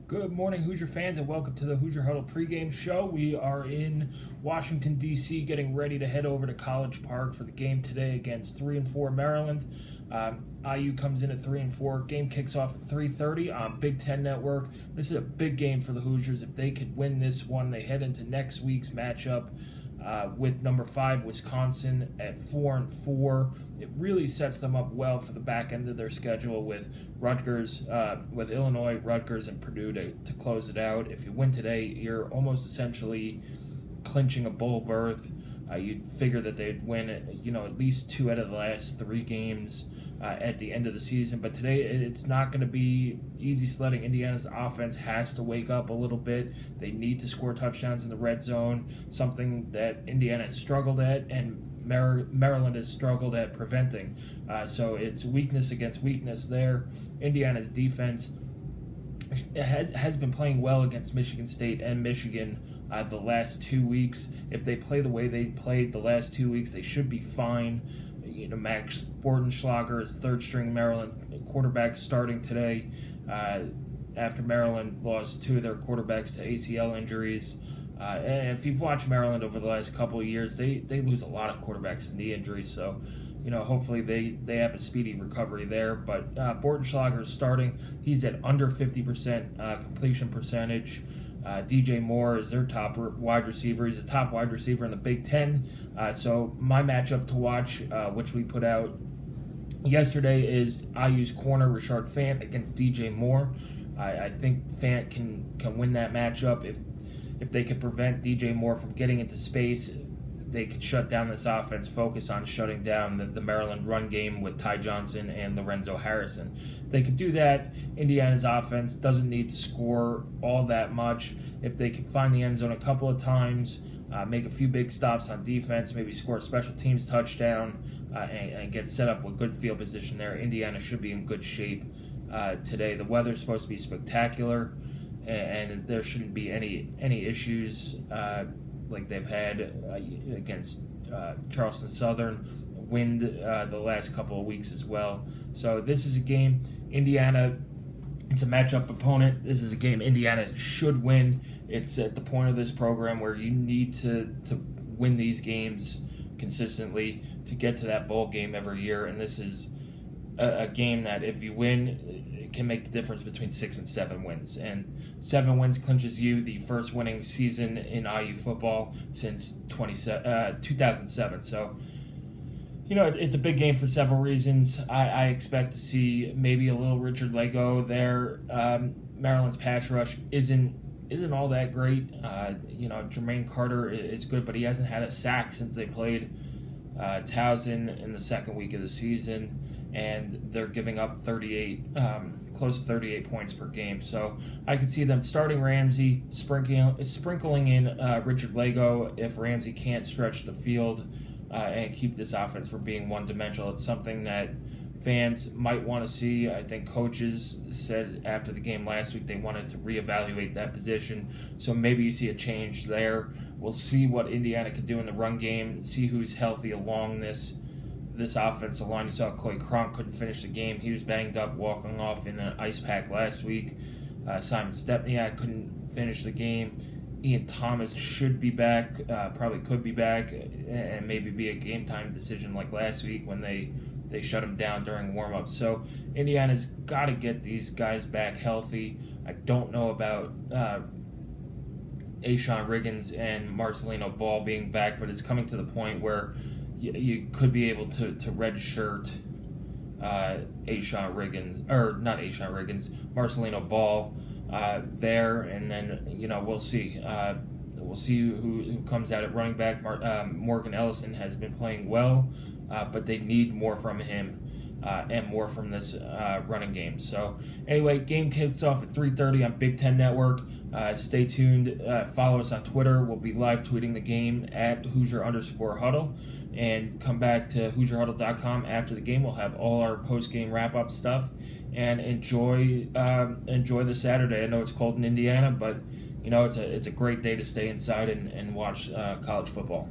Good morning, Hoosier fans, and welcome to the Hoosier Huddle pregame show. We are in Washington, D.C., getting ready to head over to College Park for the game today against 3-4 Maryland. IU comes in at 3-4. Game kicks off at 3:30 on Big Ten Network. This is a big game for the Hoosiers. If they could win this one, they head into next week's matchup with number 5 Wisconsin at 4-4. It really sets them up well for the back end of their schedule with Rutgers, with Illinois, Rutgers, and Purdue to close it out. If you win today, you're almost essentially clinching a bowl berth. You'd figure that they'd win, at least 2 out of the last 3 games at the end of the season. But today, it's not going to be easy sledding. Indiana's offense has to wake up a little bit. They need to score touchdowns in the red zone, something that Indiana has struggled at, and Maryland has struggled at preventing. So it's weakness against weakness there. Indiana's defense has been playing well against Michigan State and Michigan the last 2 weeks. If they play the way they played the last 2 weeks, they should be fine. Max Bordenschlager is third-string Maryland quarterback starting today after Maryland lost 2 of their quarterbacks to ACL injuries. And if you've watched Maryland over the last couple of years, they lose a lot of quarterbacks to knee injuries. So, hopefully they have a speedy recovery there. But Bordenschlager is starting. He's at under 50% completion percentage. DJ Moore is their top wide receiver. He's a top wide receiver in the Big Ten. So my matchup to watch, which we put out yesterday, is IU's corner Richard Fant against DJ Moore. I think Fant can win that matchup. If they could prevent DJ Moore from getting into space, they could shut down this offense, focus on shutting down the Maryland run game with Ty Johnson and Lorenzo Harrison. If they could do that, Indiana's offense doesn't need to score all that much. If they could find the end zone a couple of times, make a few big stops on defense, maybe score a special teams touchdown, and get set up with good field position there, Indiana should be in good shape today. The weather's supposed to be spectacular, and there shouldn't be any issues like they've had against Charleston Southern. Wind the last couple of weeks as well. So this is a game Indiana, it's a matchup opponent. This is a game Indiana should win. It's at the point of this program where you need to win these games consistently to get to that bowl game every year. And this is a game that if you win, it can make the difference between 6 and 7 wins. And 7 wins clinches you the first winning season in IU football since 2007. So, it's a big game for several reasons. I expect to see maybe a little Richard Lego there. Maryland's pass rush isn't all that great. Jermaine Carter is good, but he hasn't had a sack since they played Towson in the second week of the season. And they're giving up close to 38 points per game. So I could see them starting Ramsey, sprinkling in Richard Lego if Ramsey can't stretch the field and keep this offense from being one-dimensional. It's something that fans might want to see. I think coaches said after the game last week they wanted to reevaluate that position. So maybe you see a change there. We'll see what Indiana can do in the run game, see who's healthy along this offensive line. You saw Coy Cronk couldn't finish the game. He was banged up walking off in an ice pack last week. Simon Stepniak couldn't finish the game. Ian Thomas should be back, probably could be back, and maybe be a game-time decision like last week when they shut him down during warm-ups. So Indiana's got to get these guys back healthy. I don't know about Ashawn Riggins and Marcelino Ball being back, but it's coming to the point where you could be able to redshirt Marcelino Ball there, and then we'll see. We'll see who comes out at running back. Morgan Ellison has been playing well, but they need more from him and more from this running game. So anyway, game kicks off at 3:30 on Big Ten Network. Stay tuned. Follow us on Twitter. We'll be live tweeting the game at Hoosier_Huddle. And come back to HoosierHuddle.com after the game. We'll have all our post-game wrap-up stuff. And enjoy the Saturday. I know it's cold in Indiana, but it's a great day to stay inside and watch college football.